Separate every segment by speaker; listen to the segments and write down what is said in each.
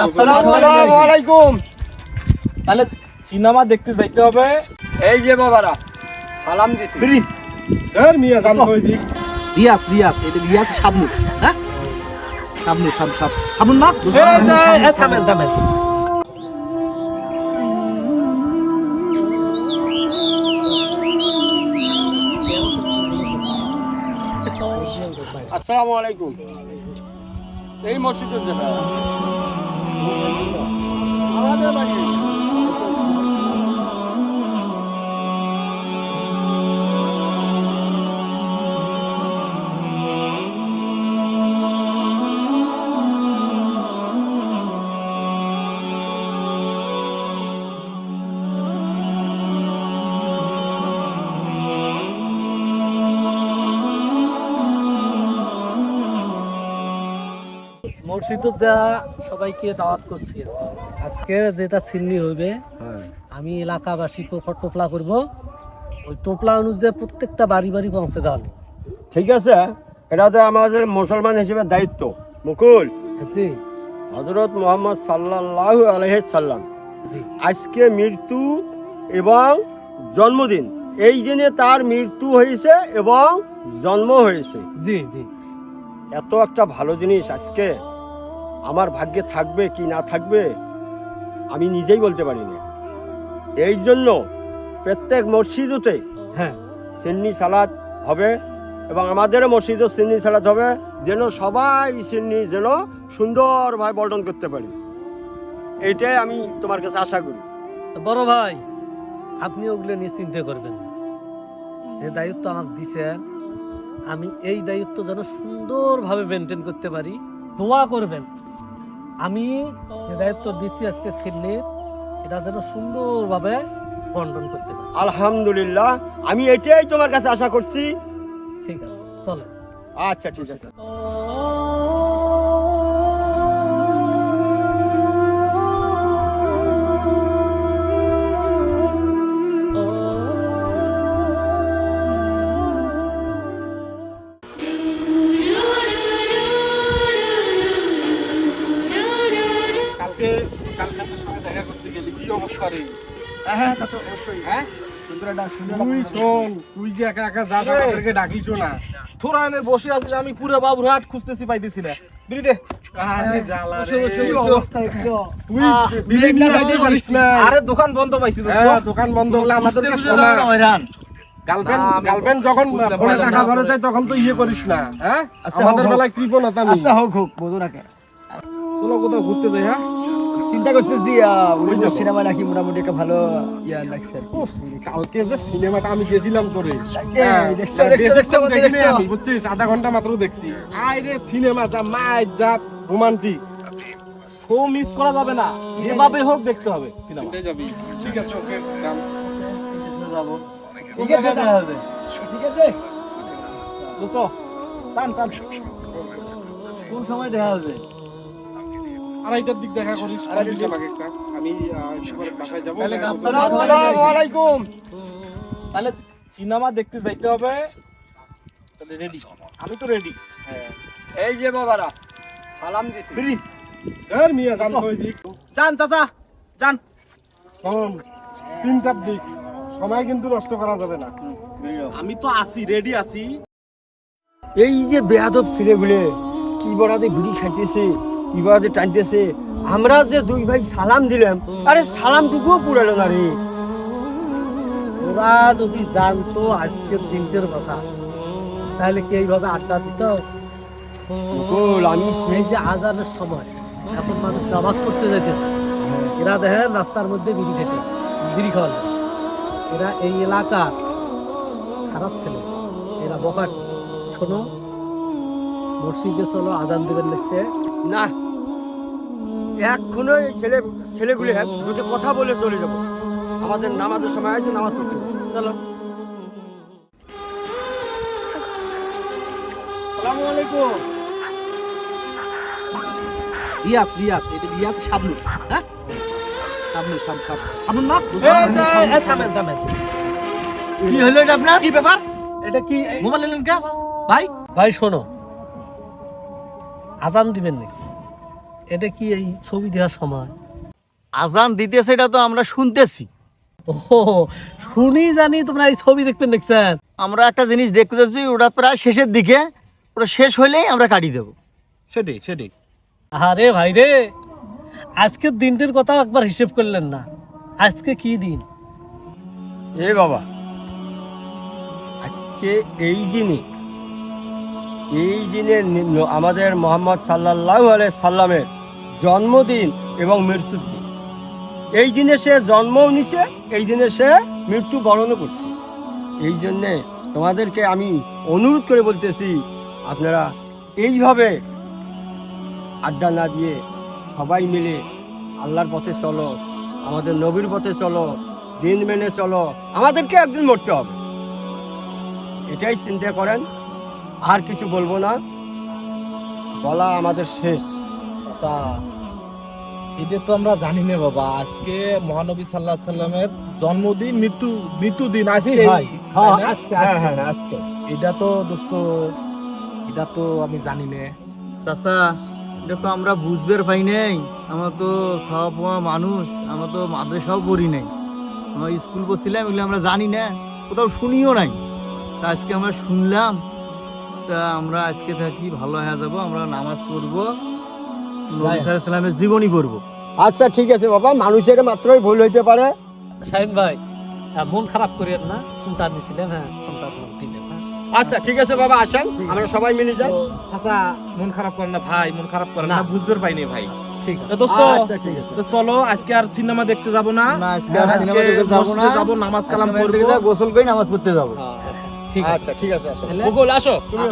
Speaker 1: আসসালামু আলাইকুম। তাহলে সিনেমা দেখতে যাইতে হবে।
Speaker 2: এই যে বাবারা সালাম দিছি।
Speaker 1: মিয়া জান কই দিক।
Speaker 3: রিয়াজ এটা রিয়াজ শাবনুর। হ্যাঁ শাবনুর না
Speaker 1: থামেন।
Speaker 2: আসসালামু আলাইকুম। এই মসজিদের যেটা আমাদের বাড়ি।
Speaker 4: মসজিদে যা সবাইকে দাওয়াত করছি। আজকে যেটা ছিন্নি হইবে আমি এলাকাবাসীকে টোপলা করব। ওই টোপলা অনুযায়ী প্রত্যেকটা বাড়ি পৌঁছে দেওয়া।
Speaker 2: ঠিক আছে, এটা তো আমাদের মুসলমান হিসেবে দায়িত্ব। মুকুল,
Speaker 4: জি
Speaker 2: হযরত মুহাম্মদ সাল্লাল্লাহু আলাইহি সাল্লাম
Speaker 4: জি
Speaker 2: আজকে মৃত্যু এবং জন্মদিন, এই দিনে তার মৃত্যু হয়েছে এবং জন্ম হয়েছে।
Speaker 4: জি জি
Speaker 2: এত একটা ভালো জিনিস আজকে আমার ভাগ্যে থাকবে কি না থাকবে আমি নিজেই বলতে পারি না। এই জন্য প্রত্যেক মসজিদে
Speaker 4: হ্যাঁ
Speaker 2: সিন্নি সালাত হবে এবং আমাদেরও মসজিদও সিন্নি সালাত হবে, যেন সবাই সিন্নি যেন সুন্দরভাবে বন্টন করতে পারি। এইটাই আমি তোমার কাছে আশা করি।
Speaker 4: বড় ভাই, আপনি ওগুলো নিয়ে চিন্তা করবেন না। যে দায়িত্ব আমাকে দিছেন, আমি এই দায়িত্ব যেন সুন্দরভাবে মেনটেন করতে পারি। দোয়া করবেন আমি যে দায়িত্ব দিচ্ছি আজকে ছিন্নির, এটা যেন সুন্দরভাবে বন্টন করতে পারি।
Speaker 2: আলহামদুলিল্লাহ, আমি এটাই তোমার কাছে আশা করছি।
Speaker 4: ঠিক আছে, চলো।
Speaker 2: আচ্ছা ঠিক আছে।
Speaker 1: কালকে কালকার সঙ্গে দেখা করতে গেলি কি অবস্থা রে?
Speaker 3: হ্যাঁ তা তো অবশ্যই।
Speaker 1: হ্যাঁ
Speaker 3: সুন্দর
Speaker 1: তুই শোন, তুই যে একা একা যাস আমাদেরকে ডাকিস না।
Speaker 5: তোরা এনে বসে আছিস, আমি পুরো বাবুরহাট খুঁজতেছি পাইতেছি না। বিড়ি দে।
Speaker 1: আরে জ্বালা রে।
Speaker 3: কি অবস্থা এগুলো?
Speaker 1: তুই বিড়ি নিয়ে যাইতে পারিস না।
Speaker 5: আরে দোকান বন্ধ পাইছি তো।
Speaker 1: হ্যাঁ, দোকান বন্ধ হলে আমাদেরকে শোনা।
Speaker 3: হয়রান।
Speaker 1: গার্লফ্রেন্ড যখন ফোনে টাকা ভরে যায় তখন তো ইয়ে করিস না। হ্যাঁ, আমাদের বেলায় কৃপণতা আমি।
Speaker 3: আচ্ছা হোক বোঝো না কেন।
Speaker 1: চলো কোথাও ঘুরতে যাই। হ্যাঁ,
Speaker 3: চিন্তা করতেছি সিনেমা নাকি মোটামুটি একটা ভালো ইয়া লাগছে।
Speaker 1: উফ, কালকে যে সিনেমাটা আমি গেছিলাম তোরে,
Speaker 3: দেখছো,
Speaker 1: দেখিনি আমি, বুঝছিস? আধা ঘন্টা মাত্র দেখছি। আরে সিনেমা যা মাইট যা রোমান্টিক।
Speaker 5: শো মিস করা যাবে না, যেভাবে হোক দেখতে হবে সিনেমা।
Speaker 1: যাবি? ঠিক আছে, ওকে ডান।
Speaker 3: যাবো। ঠিক আছে দেখা হবে। ঠিক আছে।
Speaker 5: দোস্ত টান।
Speaker 3: কোন সময় দেখা হবে?
Speaker 1: আড়াইটার দিক দেখা করিস। আমাকে একটা, আমি একেবারে বাসায় যাবো।
Speaker 5: আসসালামু আলাইকুম। তাহলে সিনেমা দেখতে যাইতে হবে। তাহলে রেডি? আমি তো রেডি।
Speaker 2: এই যে বাবারা সালাম দিছি।
Speaker 5: বিড়ি
Speaker 1: এর মিয়া জান কই দিক।
Speaker 5: যান চাচা যান।
Speaker 1: শোন, 3টার দিক, সময় কিন্তু নষ্ট করা যাবে না।
Speaker 5: আমি তো আছি, রেডি আছি।
Speaker 2: এই যে বেয়াদব ছেলেগুলো কি বড়াতে বিড়ি খাইতেছে, কি বড়াতে টানতেছে, আমরা যে দুই ভাই সালাম দিলাম, আরে সালামটুকুও পুরালো না রে।
Speaker 4: ওরা যদি জানতো আজকের দিনটার কথা, তাহলে কি এইভাবে আড্ডা দিত?
Speaker 2: মুকুল, আমি
Speaker 4: এই যে আজানের সময়, এখন মানুষ নামাজ পড়তে যাইতেছে, এরা দেখেন রাস্তার মধ্যে বিড়ি খাওয়া যাচ্ছে। এরা এই এলাকার খারাপ ছেলে, এরা বকাট। শোনো, মসজিদে চলো, আজান দেবেন লিখছে
Speaker 2: না, এখনো এই ছেলেগুলি দুটো কথা বলে চলে যাবো। আমাদের নামাজের সময় আছে, নামাজ পড়তে হবে। চলো।
Speaker 5: আসসালামু আলাইকুম।
Speaker 3: রিয়াজ এটা রিয়াজ শাবনুর। হ্যাঁ শাবনুর না
Speaker 4: থামেন।
Speaker 3: কি হলো এটা আপনার?
Speaker 5: কি ব্যাপার?
Speaker 4: এটা কি
Speaker 5: মোবাইল নিলেন কে ভাই?
Speaker 4: ভাই শোনো, আজান দিবেন নাকি? এটা কি এই ছবি দেওয়ার সময়?
Speaker 6: আজান দিতেছে এটা তো আমরা শুনতেছি।
Speaker 4: ও শুনি জানি তোমরা এই ছবি দেখবেন দেখছেন।
Speaker 6: আমরা একটা জিনিস দেখতে যাচ্ছি, ওটা প্রায় শেষের দিকে, ওটা শেষ হইলেই আমরা কাটি দেবো।
Speaker 5: সেটাই
Speaker 4: আরে ভাই রে, আজকের দিনটির কথা একবার হিসেব করলেন না। আজকে কি দিন?
Speaker 2: এ বাবা, আজকে এই দিনে আমাদের মোহাম্মদ সাল্লাল্লাহু আলাইহি সাল্লামের জন্মদিন এবং মৃত্যুর দিন। এই দিনে সে জন্মও নিছে, এই দিনে সে মৃত্যু বরণও করছে। এই জন্যে তোমাদেরকে আমি অনুরোধ করে বলতেছি, আপনারা এইভাবে আড্ডা না দিয়ে সবাই মিলে আল্লাহর পথে চলো, আমাদের নবীর পথে চলো, দিন মেনে চলো। আমাদেরকে একদিন মরতে হবে, এটাই চিন্তা করেন। আর কিছু বলবো না, বলা আমাদের শেষ।
Speaker 5: চাচা, এটা তো আমরা জানি না বাবা, আজকে মহানবী সাল্লাল্লাহু আলাইহি সাল্লামের জন্মদিন, মৃত্যুদিন আজকে।
Speaker 4: ভাই হ্যাঁ আজকে
Speaker 2: আজকে
Speaker 5: এটা তো দোস্ত, এটা তো আমি জানি না।
Speaker 6: চাচা, এটা তো আমরা বুঝবার পাই নাই। আমরা তো সব মানুষ, আমরা তো মাদ্রাসাও পড়ি নাই, আমরা স্কুল পড়ছিলাম, এগুলো আমরা জানি না, কোথাও শুনিও নাই। তা আজকে আমরা শুনলাম, তা আমরা আজকে থাকি ভালো হয়ে যাবো, আমরা নামাজ পড়বো, নবী সাল্লাল্লাহু আলাইহি সাল্লামের জীবনী পড়বো।
Speaker 2: আচ্ছা ঠিক আছে বাবা, মানুষের মাত্রই ভুল হইতে পারে।
Speaker 4: শাহিন ভাই মন খারাপ করিয়েন না, চিন্তা নিছিলেন। হ্যাঁ চিন্তা দিলেন।
Speaker 2: আচ্ছা ঠিক আছে বাবা, আসেন আমরা সবাই মিলে যাই।
Speaker 5: চাচা মন খারাপ করেন না ভাই, মন খারাপ করেন না,
Speaker 4: না।
Speaker 5: বুঝতে পাইনি ভাই।
Speaker 4: ঠিক আছে
Speaker 5: তো দোস্ত,
Speaker 2: আচ্ছা ঠিক আছে।
Speaker 5: তো চলো আজকে আর সিনেমা দেখতে যাব না,
Speaker 6: না, আজকে আর সিনেমা দেখতে যাবো না,
Speaker 5: মসজিদে যাবো, নামাজ কালাম
Speaker 6: আজকে
Speaker 5: পড়বো।
Speaker 6: মন্দিরে যা গোসল করে নামাজ পড়তে যাবো।
Speaker 4: ঠিক আছে।
Speaker 2: আচ্ছা ঠিক আছে, আসো।
Speaker 4: তাহলে-
Speaker 2: বকুল আসো, তুমি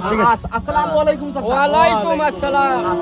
Speaker 5: আসসালামু আলাইকুম চাচা।
Speaker 2: ওয়ালাইকুম আসসালাম।